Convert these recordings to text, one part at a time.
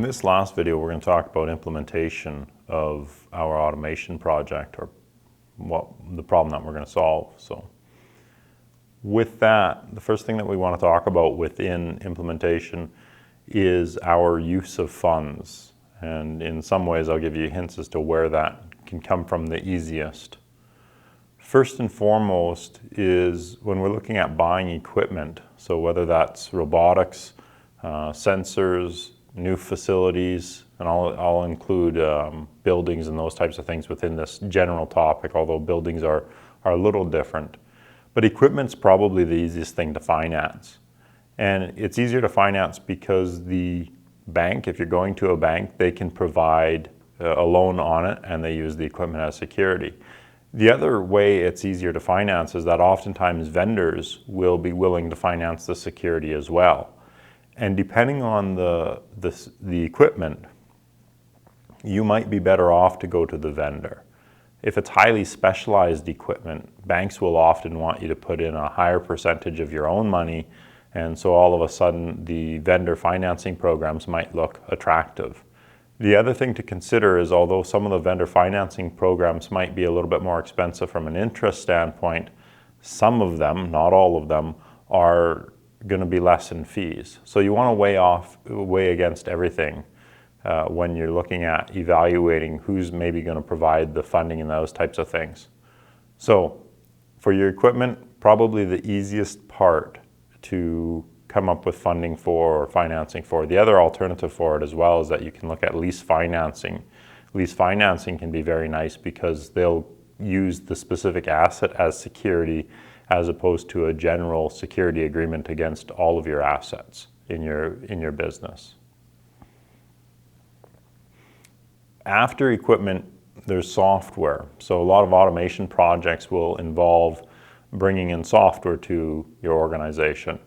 this last video, we're going to talk about implementation of our automation project, or what the problem that we're going to solve. So with that, the first thing that we want to talk about within implementation is our use of funds. And in some ways, I'll give you hints as to where that can come from the easiest. First and foremost is when we're looking at buying equipment, so whether that's robotics, sensors, new facilities, and I'll include buildings and those types of things within this general topic, although buildings are a little different. But equipment's probably the easiest thing to finance. And it's easier to finance because the bank, if you're going to a bank, they can provide a loan on it and they use the equipment as security. The other way it's easier to finance is that oftentimes vendors will be willing to finance the security as well. And depending on the equipment, you might be better off to go to the vendor. If it's highly specialized equipment, banks will often want you to put in a higher percentage of your own money, and so all of a sudden the vendor financing programs might look attractive. The other thing to consider is, although some of the vendor financing programs might be a little bit more expensive from an interest standpoint, some of them, not all of them, are going to be less in fees. So you want to weigh against everything when you're looking at evaluating who's maybe going to provide the funding and those types of things. So for your equipment, probably the easiest part to come up with funding for or financing for. The other alternative for it as well is that you can look at lease financing. Lease financing can be very nice because they'll use the specific asset as security as opposed to a general security agreement against all of your assets in your business. After equipment, there's software. So a lot of automation projects will involve bringing in software to your organization.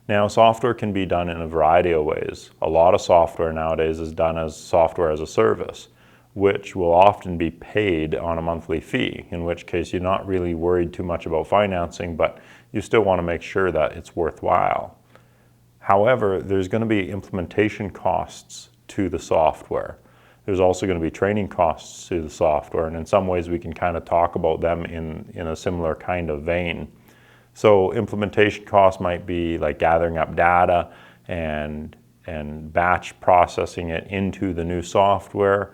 Now, software can be done in a variety of ways. A lot of software nowadays is done as software as a service, which will often be paid on a monthly fee, in which case you're not really worried too much about financing, but you still want to make sure that it's worthwhile. However, there's going to be implementation costs to the software. There's also going to be training costs to the software, and in some ways we can kind of talk about them in a similar kind of vein. So implementation costs might be like gathering up data and batch processing it into the new software.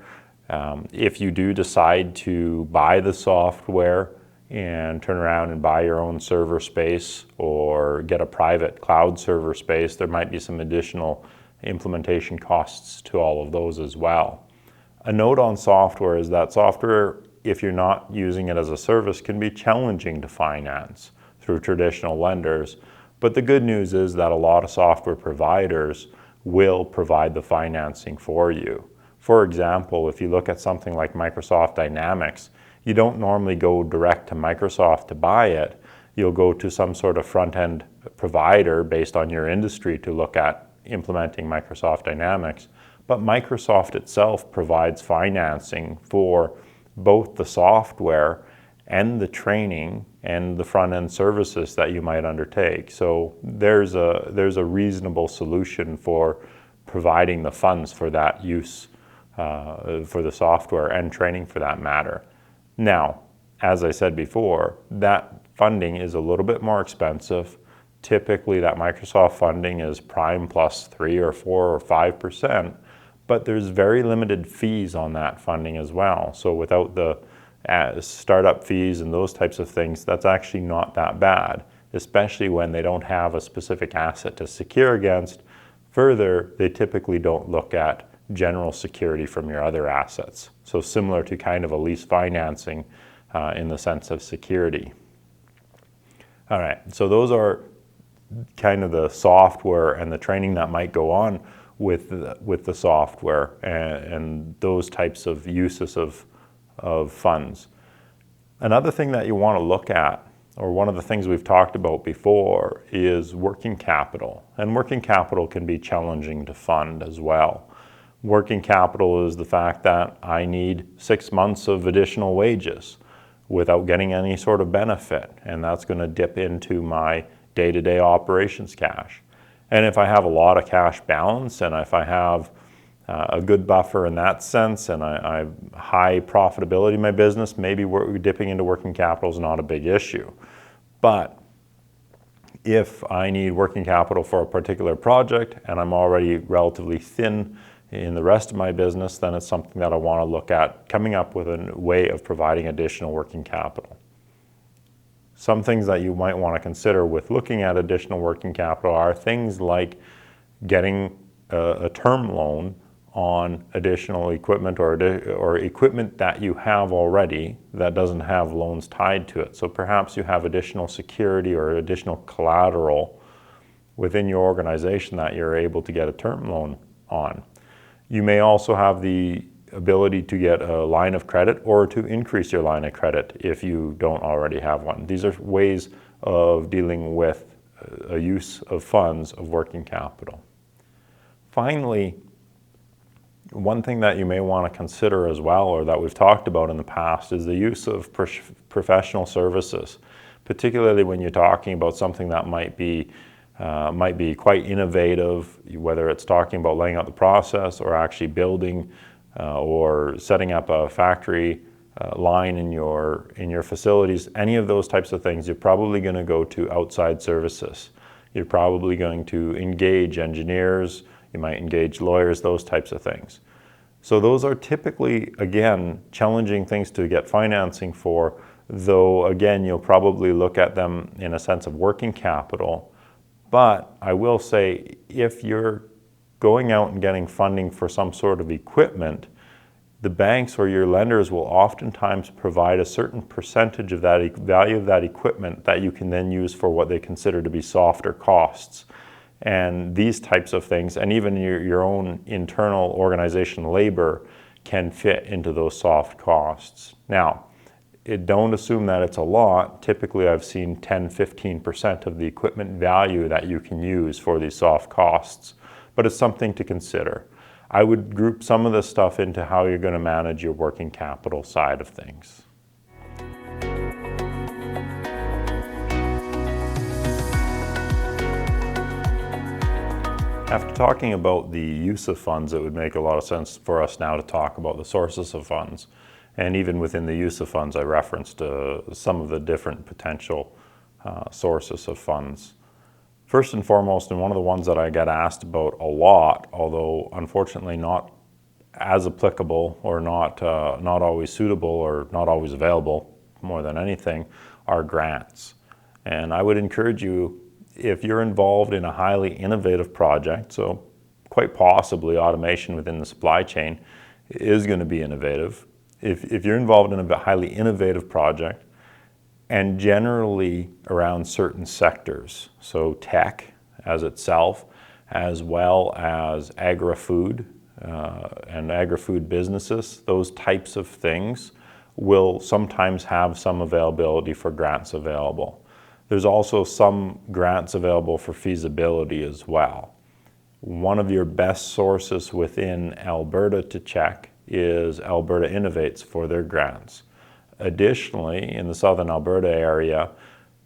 If you do decide to buy the software and turn around and buy your own server space or get a private cloud server space, there might be some additional implementation costs to all of those as well. A note on software is that software, if you're not using it as a service, can be challenging to finance through traditional lenders. But the good news is that a lot of software providers will provide the financing for you. For example, if you look at something like Microsoft Dynamics, you don't normally go direct to Microsoft to buy it. You'll go to some sort of front-end provider based on your industry to look at implementing Microsoft Dynamics. But Microsoft itself provides financing for both the software and the training and the front-end services that you might undertake. So there's a reasonable solution for providing the funds for that use for the software and training for that matter. Now, as I said before, that funding is a little bit more expensive. Typically that Microsoft funding is prime plus 3 or 4 or 5%, but there's very limited fees on that funding as well. So without the startup fees and those types of things, that's actually not that bad, especially when they don't have a specific asset to secure against. Further, they typically don't look at general security from your other assets. So similar to kind of a lease financing in the sense of security. All right, so those are kind of the software and the training that might go on with the software and those types of uses of funds. Another thing that you want to look at, or one of the things we've talked about before, is working capital. And working capital can be challenging to fund as well. Working capital is the fact that I need 6 months of additional wages without getting any sort of benefit, and that's going to dip into my day-to-day operations cash. And if I have a lot of cash balance, and if I have a good buffer in that sense, and I have high profitability in my business, maybe dipping into working capital is not a big issue. But if I need working capital for a particular project and I'm already relatively thin in the rest of my business, then it's something that I want to look at coming up with a way of providing additional working capital. Some things that you might want to consider with looking at additional working capital are things like getting a term loan on additional equipment or equipment that you have already that doesn't have loans tied to it. So perhaps you have additional security or additional collateral within your organization that you're able to get a term loan on. You may also have the ability to get a line of credit or to increase your line of credit if you don't already have one. These are ways of dealing with a use of funds of working capital. Finally, one thing that you may want to consider as well, or that we've talked about in the past, is the use of professional services, particularly when you're talking about something that might be quite innovative, whether it's talking about laying out the process or actually building or setting up a factory line in your facilities. Any of those types of things, you're probably going to go to outside services. You're probably going to engage engineers, you might engage lawyers, those types of things. So those are typically, again, challenging things to get financing for, though again, you'll probably look at them in a sense of working capital. But I will say, if you're going out and getting funding for some sort of equipment, the banks or your lenders will oftentimes provide a certain percentage of that value of that equipment that you can then use for what they consider to be softer costs. And these types of things, and even your own internal organization labor, can fit into those soft costs. Now, don't assume that it's a lot. Typically, I've seen 10-15% of the equipment value that you can use for these soft costs, but it's something to consider. I would group some of this stuff into how you're going to manage your working capital side of things. After talking about the use of funds, it would make a lot of sense for us now to talk about the sources of funds. And even within the use of funds, I referenced some of the different potential sources of funds. First and foremost, and one of the ones that I get asked about a lot, although unfortunately not as applicable or not always suitable or not always available more than anything, are grants. And I would encourage you, if you're involved in a highly innovative project, so quite possibly automation within the supply chain is going to be innovative. If you're involved in a highly innovative project, and generally around certain sectors, so tech as itself, as well as agri-food and agri-food businesses, those types of things will sometimes have some availability for grants available. There's also some grants available for feasibility as well. One of your best sources within Alberta to check is Alberta Innovates for their grants. Additionally, in the southern Alberta area,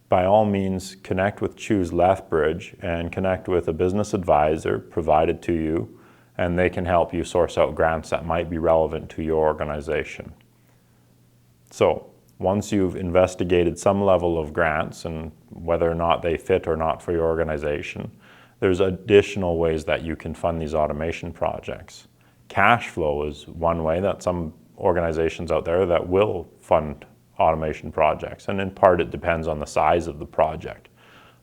by all means, connect with Choose Lethbridge and connect with a business advisor provided to you, and they can help you source out grants that might be relevant to your organization. So, once you've investigated some level of grants and whether or not they fit or not for your organization, there's additional ways that you can fund these automation projects. Cash flow is one way that some organizations out there that will fund automation projects, and in part it depends on the size of the project.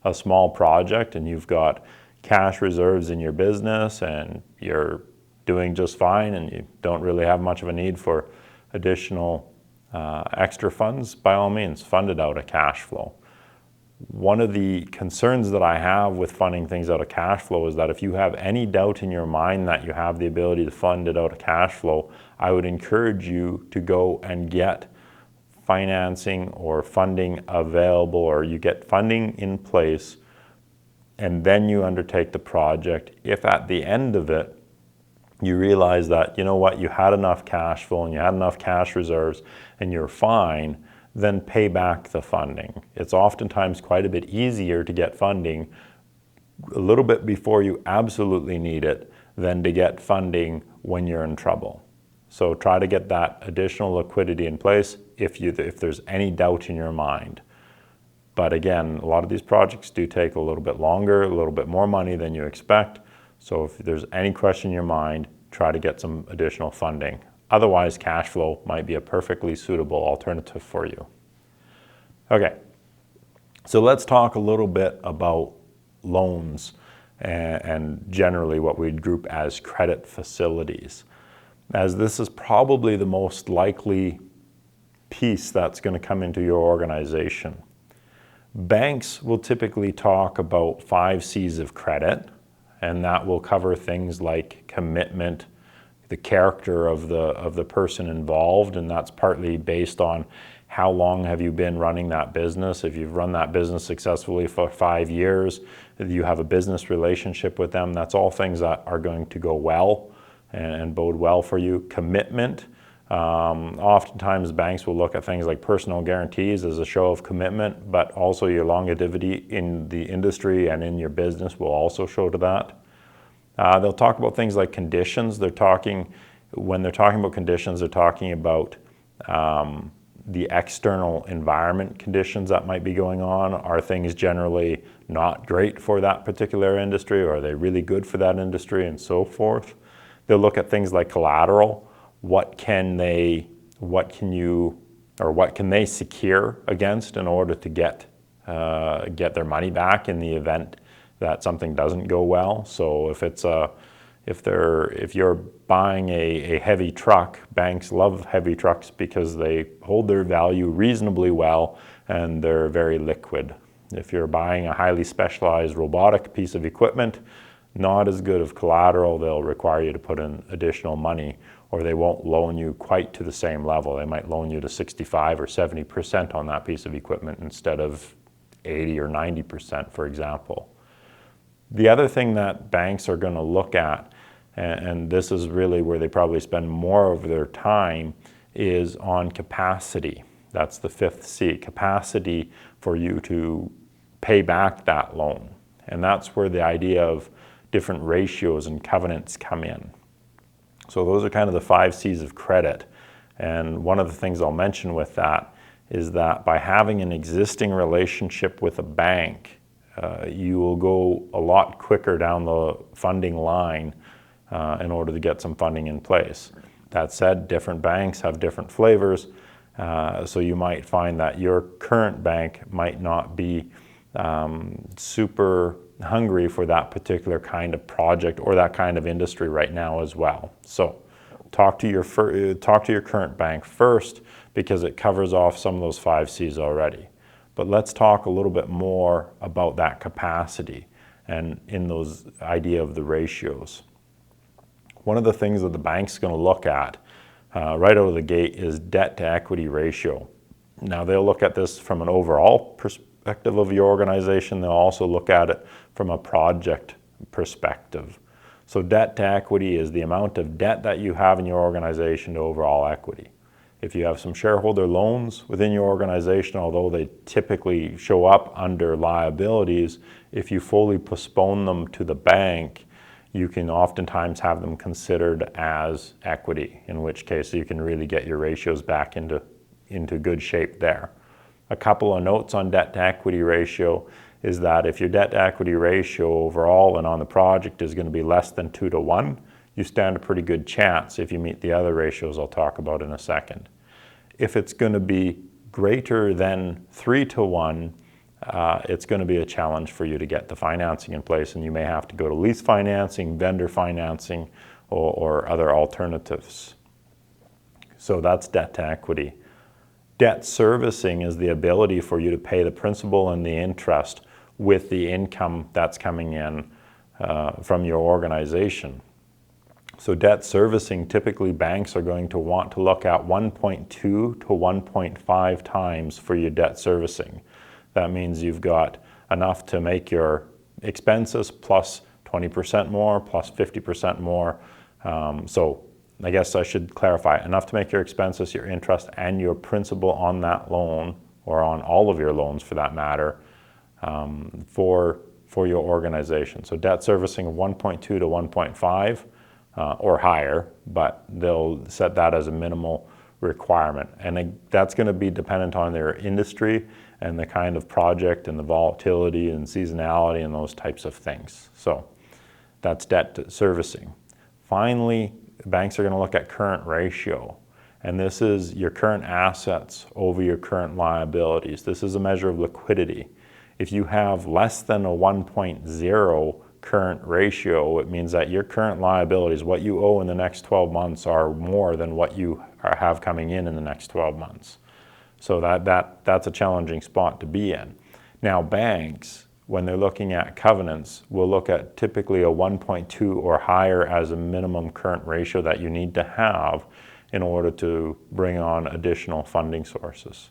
A small project and you've got cash reserves in your business and you're doing just fine and you don't really have much of a need for additional extra funds, by all means, fund it out of cash flow. One of the concerns that I have with funding things out of cash flow is that if you have any doubt in your mind that you have the ability to fund it out of cash flow, I would encourage you to go and get financing or funding available, or you get funding in place and then you undertake the project. If at the end of it, you realize that, you know what, you had enough cash flow and you had enough cash reserves and you're fine, then pay back the funding. It's oftentimes quite a bit easier to get funding a little bit before you absolutely need it than to get funding when you're in trouble. So try to get that additional liquidity in place if there's any doubt in your mind. But again, a lot of these projects do take a little bit longer, a little bit more money than you expect. So if there's any question in your mind, try to get some additional funding. Otherwise, cash flow might be a perfectly suitable alternative for you. Okay, so let's talk a little bit about loans and generally what we'd group as credit facilities, as this is probably the most likely piece that's going to come into your organization. Banks will typically talk about 5 C's of credit, and that will cover things like commitment, the character of the person involved, and that's partly based on how long have you been running that business. If you've run that business successfully for 5 years, if you have a business relationship with them, that's all things that are going to go well and bode well for you. Commitment, oftentimes banks will look at things like personal guarantees as a show of commitment, but also your longevity in the industry and in your business will also show to that. They'll talk about things like conditions. When they're talking about conditions, they're talking about the external environment conditions that might be going on. Are things generally not great for that particular industry, or are they really good for that industry, and so forth. They'll look at things like collateral. What can they secure against in order to get their money back in the event that something doesn't go well. So if you're buying a heavy truck, banks love heavy trucks because they hold their value reasonably well and they're very liquid. If you're buying a highly specialized robotic piece of equipment, not as good of collateral, they'll require you to put in additional money, or they won't loan you quite to the same level. They might loan you to 65 or 70% on that piece of equipment instead of 80 or 90%, for example. The other thing that banks are going to look at, and this is really where they probably spend more of their time, is on capacity. That's the 5th C, capacity for you to pay back that loan. And that's where the idea of different ratios and covenants come in. So those are kind of the 5 C's of credit. And one of the things I'll mention with that is that by having an existing relationship with a bank, you will go a lot quicker down the funding line in order to get some funding in place. That said, different banks have different flavors, so you might find that your current bank might not be super hungry for that particular kind of project or that kind of industry right now as well. So talk to your current bank first, because it covers off some of those 5 C's already. But let's talk a little bit more about that capacity and in those idea of the ratios. One of the things that the bank's going to look at right out of the gate is debt to equity ratio. Now they'll look at this from an overall perspective of your organization. They'll also look at it from a project perspective. So debt to equity is the amount of debt that you have in your organization to overall equity. If you have some shareholder loans within your organization, although they typically show up under liabilities, if you fully postpone them to the bank, you can oftentimes have them considered as equity, in which case you can really get your ratios back into good shape there. A couple of notes on debt to equity ratio is that if your debt to equity ratio overall and on the project is going to be less than 2 to 1, you stand a pretty good chance if you meet the other ratios I'll talk about in a second. If it's going to be greater than 3 to 1, it's going to be a challenge for you to get the financing in place, and you may have to go to lease financing, vendor financing, or other alternatives. So that's debt to equity. Debt servicing is the ability for you to pay the principal and the interest with the income that's coming in from your organization. So debt servicing, typically banks are going to want to look at 1.2 to 1.5 times for your debt servicing. That means you've got enough to make your expenses plus 20% more, plus 50% more. So I guess I should clarify, enough to make your expenses, your interest, and your principal on that loan, or on all of your loans for that matter, for your organization. So debt servicing of 1.2 to 1.5. or higher, but they'll set that as a minimal requirement. And that's going to be dependent on their industry and the kind of project and the volatility and seasonality and those types of things. So that's debt servicing. Finally, banks are going to look at current ratio. And this is your current assets over your current liabilities. This is a measure of liquidity. If you have less than a 1.0 current ratio, it means that your current liabilities, what you owe in the next 12 months, are more than what you have coming in the next 12 months. So that's a challenging spot to be in. Now, banks, when they're looking at covenants, will look at typically a 1.2 or higher as a minimum current ratio that you need to have in order to bring on additional funding sources.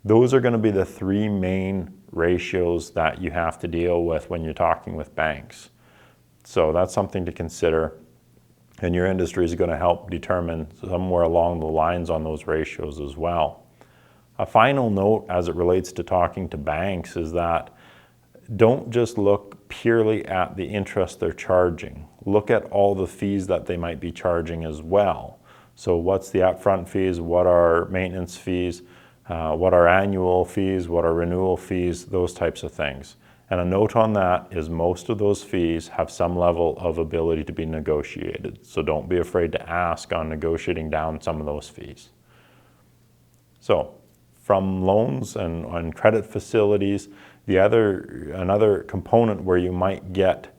Those are going to be the three main ratios that you have to deal with when you're talking with banks. So that's something to consider, and your industry is going to help determine somewhere along the lines on those ratios as well. A final note as it relates to talking to banks is that don't just look purely at the interest they're charging. Look at all the fees that they might be charging as well. So what's the upfront fees, what are maintenance fees, what are annual fees, what are renewal fees, those types of things. And a note on that is most of those fees have some level of ability to be negotiated. So don't be afraid to ask on negotiating down some of those fees. So from loans and credit facilities, another component where you might get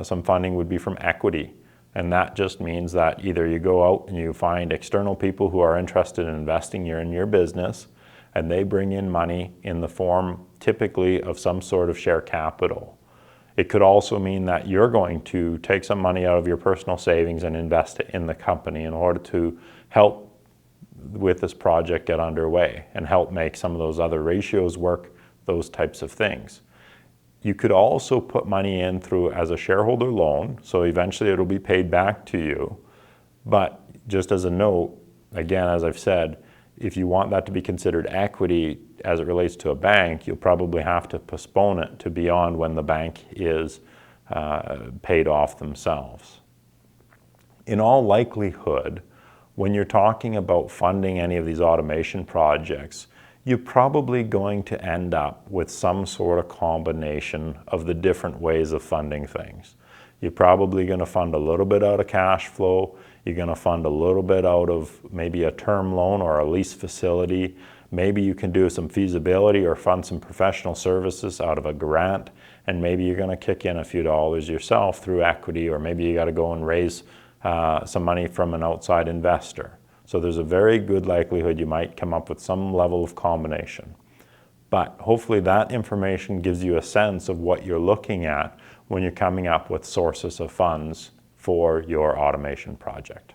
some funding would be from equity. And that just means that either you go out and you find external people who are interested in investing in your business, and they bring in money in the form typically of some sort of share capital. It could also mean that you're going to take some money out of your personal savings and invest it in the company in order to help with this project get underway and help make some of those other ratios work, those types of things. You could also put money in through as a shareholder loan, so eventually it'll be paid back to you. But just as a note, again, as I've said, if you want that to be considered equity as it relates to a bank, you'll probably have to postpone it to beyond when the bank is paid off themselves. In all likelihood, when you're talking about funding any of these automation projects, you're probably going to end up with some sort of combination of the different ways of funding things. You're probably going to fund a little bit out of cash flow. You're going to fund a little bit out of maybe a term loan or a lease facility. Maybe you can do some feasibility or fund some professional services out of a grant. And maybe you're going to kick in a few dollars yourself through equity, or maybe you got to go and raise some money from an outside investor. So there's a very good likelihood you might come up with some level of combination. But hopefully that information gives you a sense of what you're looking at when you're coming up with sources of funds for your automation project.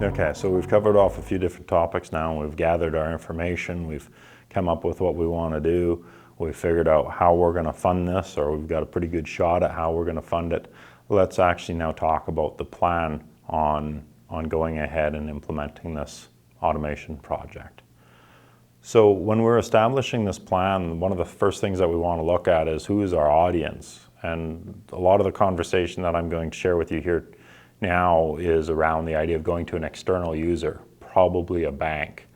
Okay, so we've covered off a few different topics now. We've gathered our information. We've come up with what we want to do. We've figured out how we're going to fund this, or we've got a pretty good shot at how we're going to fund it. Let's actually now talk about the plan on going ahead and implementing this automation project. So when we're establishing this plan, one of the first things that we want to look at is who is our audience. And a lot of the conversation that I'm going to share with you here now is around the idea of going to an external user, probably a bank.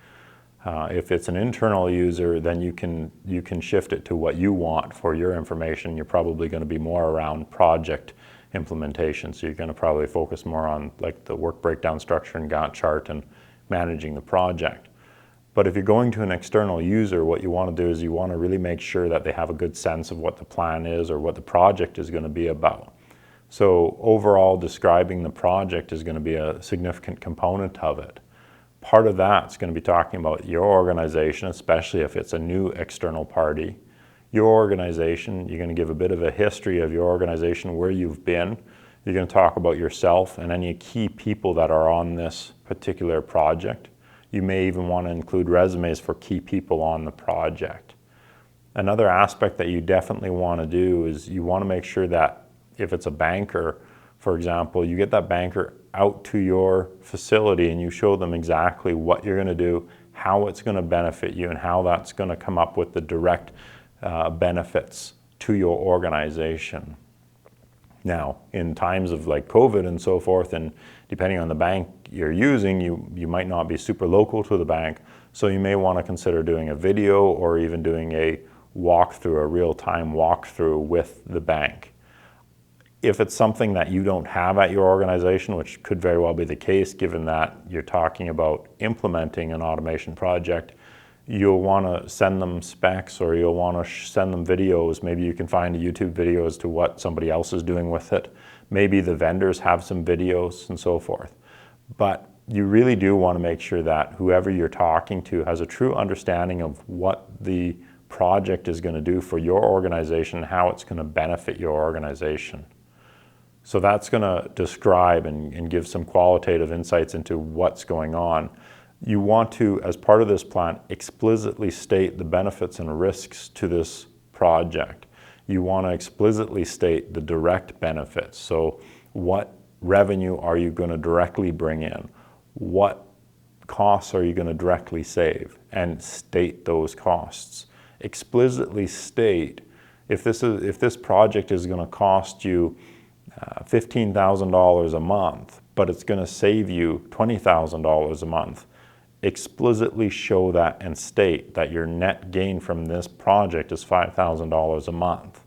If it's an internal user, then you can shift it to what you want for your information. You're probably going to be more around project implementation. So you're going to probably focus more on like the work breakdown structure and Gantt chart and managing the project. But if you're going to an external user, what you want to do is you want to really make sure that they have a good sense of what the plan is or what the project is going to be about. So overall, describing the project is going to be a significant component of it. Part of that's going to be talking about your organization, especially if it's a new external party. Your organization, you're going to give a bit of a history of your organization, where you've been. You're going to talk about yourself and any key people that are on this particular project. You may even want to include resumes for key people on the project. Another aspect that you definitely want to do is you want to make sure that if it's a banker, for example, you get that banker out to your facility and you show them exactly what you're going to do, how it's going to benefit you and how that's going to come up with the direct benefits to your organization. Now, in times of like COVID and so forth, and depending on the bank you're using, you might not be super local to the bank, so you may want to consider doing a video or even doing a walkthrough, a real-time walkthrough with the bank. If it's something that you don't have at your organization, which could very well be the case given that you're talking about implementing an automation project, you'll want to send them specs or you'll want to send them videos. Maybe you can find a YouTube video as to what somebody else is doing with it. Maybe the vendors have some videos and so forth. But you really do want to make sure that whoever you're talking to has a true understanding of what the project is going to do for your organization, how it's going to benefit your organization. So that's going to describe and give some qualitative insights into what's going on. You want to, as part of this plan, explicitly state the benefits and risks to this project. You want to explicitly state the direct benefits. So what revenue are you going to directly bring in? What costs are you going to directly save? And state those costs. Explicitly state if this project is going to cost you $15,000 a month, but it's going to save you $20,000 a month. Explicitly show that and state that your net gain from this project is $5,000 a month.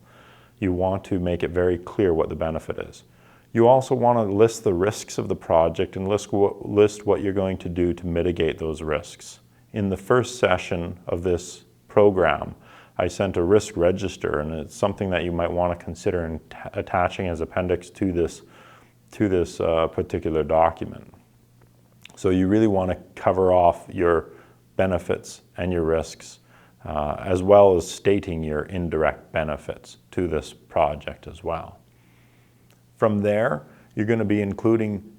You want to make it very clear what the benefit is. You also want to list the risks of the project and list what you're going to do to mitigate those risks. In the first session of this program, I sent a risk register, and it's something that you might want to consider in attaching as appendix to this particular document. So you really want to cover off your benefits and your risks, as well as stating your indirect benefits to this project as well. From there, you're going to be including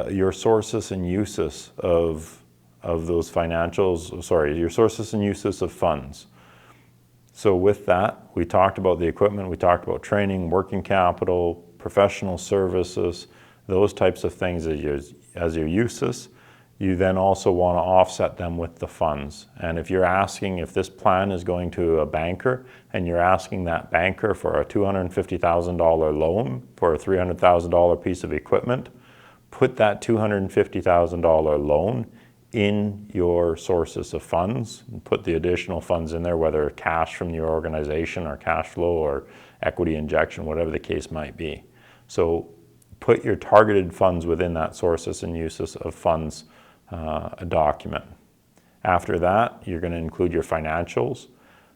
your sources and uses of those financials, your sources and uses of funds. So with that, we talked about the equipment, we talked about training, working capital, professional services, those types of things as your uses. You then also want to offset them with the funds. And if you're asking if this plan is going to a banker and you're asking that banker for a $250,000 loan for a $300,000 piece of equipment, put that $250,000 loan in your sources of funds and put the additional funds in there, whether cash from your organization or cash flow or equity injection, whatever the case might be. So put your targeted funds within that sources and uses of funds document. After that, you're going to include your financials,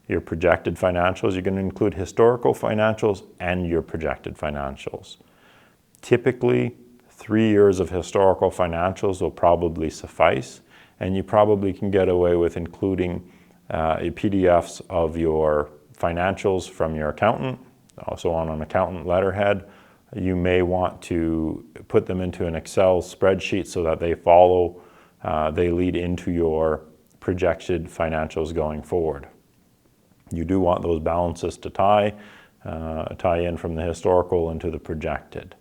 your projected financials. You're going to include historical financials and your projected financials. Typically, 3 years of historical financials will probably suffice, and you probably can get away with including PDFs of your financials from your accountant, also on an accountant letterhead. You may want to put them into an Excel spreadsheet so that they lead into your projected financials going forward. You do want those balances to tie in from the historical into the projected.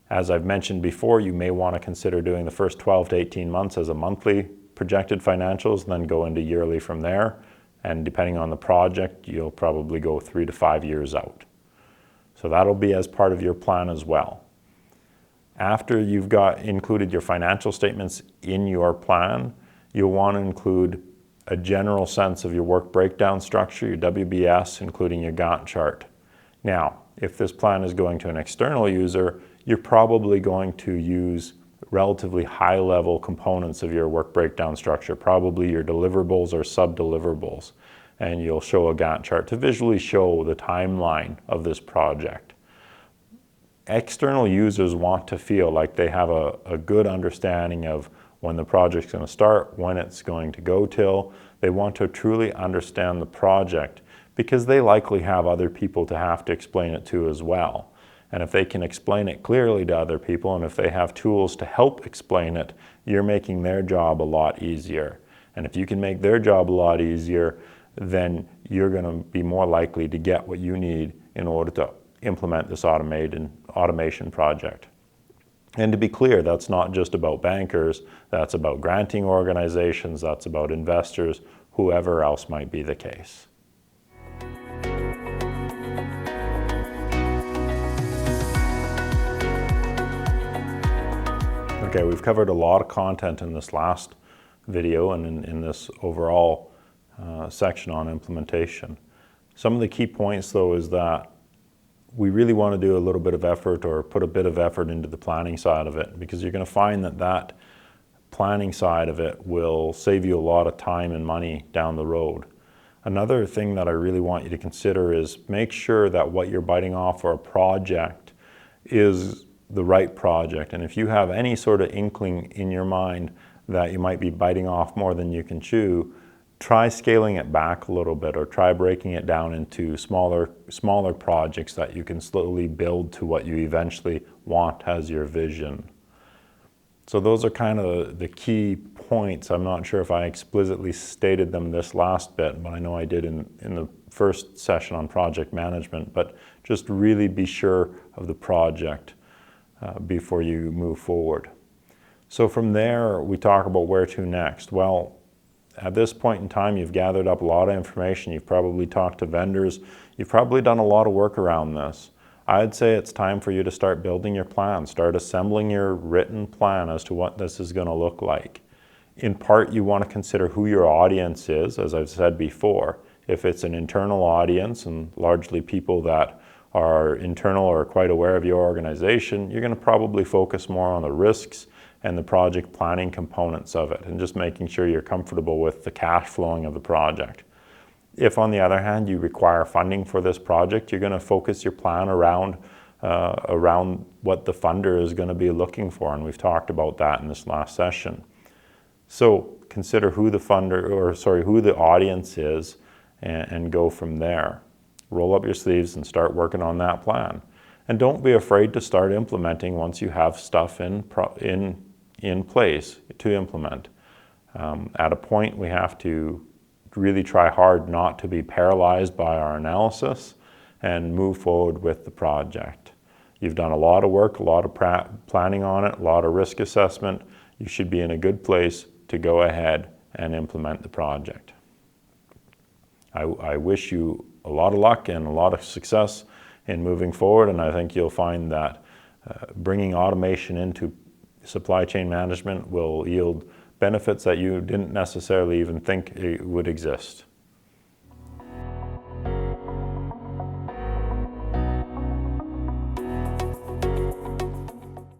As I've mentioned before, you may want to consider doing the first 12 to 18 months as a monthly projected financials, then go into yearly from there. And depending on the project, you'll probably go 3 to 5 years out. So that'll be as part of your plan as well. After you've included your financial statements in your plan, you'll want to include a general sense of your work breakdown structure, your WBS, including your Gantt chart. Now, if this plan is going to an external user, you're probably going to use relatively high-level components of your work breakdown structure, probably your deliverables or sub-deliverables, and you'll show a Gantt chart to visually show the timeline of this project. External users want to feel like they have a good understanding of when the project's going to start, when it's going to go till. They want to truly understand the project because they likely have other people to have to explain it to as well. And if they can explain it clearly to other people, and if they have tools to help explain it, you're making their job a lot easier. And if you can make their job a lot easier, then you're going to be more likely to get what you need in order to implement this automation project. And to be clear, that's not just about bankers, that's about granting organizations, that's about investors, whoever else might be the case. Okay, we've covered a lot of content in this last video and in this overall section on implementation. Some of the key points though is that we really want to do a little bit of effort or put a bit of effort into the planning side of it, because you're going to find that that planning side of it will save you a lot of time and money down the road. Another thing that I really want you to consider is make sure that what you're biting off for a project is the right project. And if you have any sort of inkling in your mind that you might be biting off more than you can chew, try scaling it back a little bit, or try breaking it down into smaller projects that you can slowly build to what you eventually want as your vision. So those are kind of the key points. I'm not sure if I explicitly stated them this last bit, but I know I did in the first session on project management. But just really be sure of the project before you move forward. So from there, we talk about where to next. Well, at this point in time, you've gathered up a lot of information. You've probably talked to vendors. You've probably done a lot of work around this. I'd say it's time for you to start building your plan. Start assembling your written plan as to what this is going to look like. In part, you want to consider who your audience is, as I've said before. If it's an internal audience and largely people that are internal or quite aware of your organization, you're going to probably focus more on the risks and the project planning components of it, and just making sure you're comfortable with the cash flowing of the project. If, on the other hand, you require funding for this project, you're going to focus your plan around what the funder is going to be looking for, and we've talked about that in this last session. So consider who the who the audience is, and go from there. Roll up your sleeves and start working on that plan. And don't be afraid to start implementing once you have stuff in place to implement. At a point, we have to really try hard not to be paralyzed by our analysis and move forward with the project. You've done a lot of work, a lot of planning on it, a lot of risk assessment. You should be in a good place to go ahead and implement the project. I wish you a lot of luck and a lot of success in moving forward, and I think you'll find that bringing automation into supply chain management will yield benefits that you didn't necessarily even think would exist.